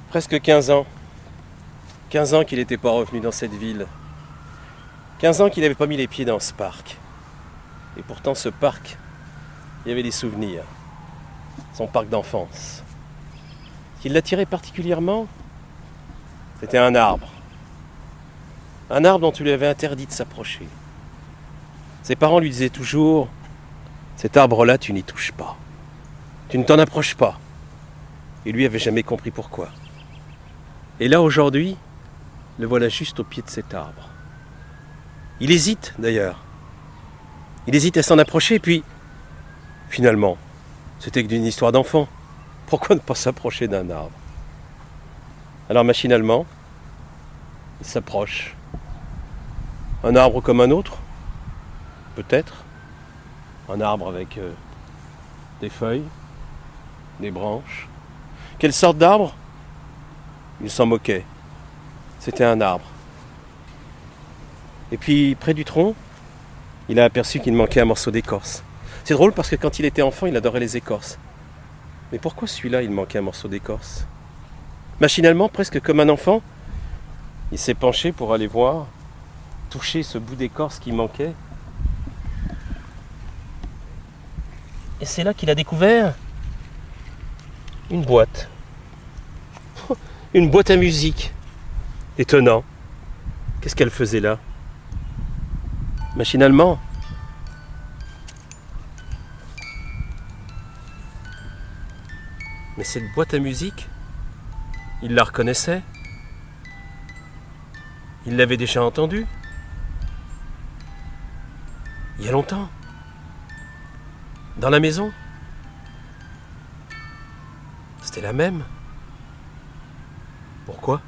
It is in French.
Presque 15 ans. 15 ans qu'il n'était pas revenu dans cette ville. 15 ans qu'il n'avait pas mis les pieds dans ce parc. Et pourtant ce parc, il y avait des souvenirs. Son parc d'enfance. Ce qui l'attirait particulièrement, c'était un arbre. Un arbre dont tu lui avais interdit de s'approcher. Ses parents lui disaient toujours, cet arbre-là, tu n'y touches pas. Tu ne t'en approches pas. Et lui avait jamais compris pourquoi. Et là, aujourd'hui, le voilà juste au pied de cet arbre. Il hésite, d'ailleurs. Il hésite à s'en approcher, puis, finalement, c'était que d'une histoire d'enfant. Pourquoi ne pas s'approcher d'un arbre? Alors, machinalement, il s'approche. Un arbre comme un autre? Peut-être. Un arbre avec des feuilles, des branches. Quelle sorte d'arbre? Il s'en moquait. C'était un arbre. Et puis, près du tronc, il a aperçu qu'il manquait un morceau d'écorce. C'est drôle parce que quand il était enfant, il adorait les écorces. Mais pourquoi celui-là, il manquait un morceau d'écorce? Machinalement, presque comme un enfant, il s'est penché pour aller voir, toucher ce bout d'écorce qui manquait. Et c'est là qu'il a découvert une boîte. Une boîte à musique. Étonnant. Qu'est-ce qu'elle faisait là? Machinalement. Mais cette boîte à musique, il la reconnaissait. Il l'avait déjà entendue. Il y a longtemps. Dans la maison. C'était la même. Pourquoi ?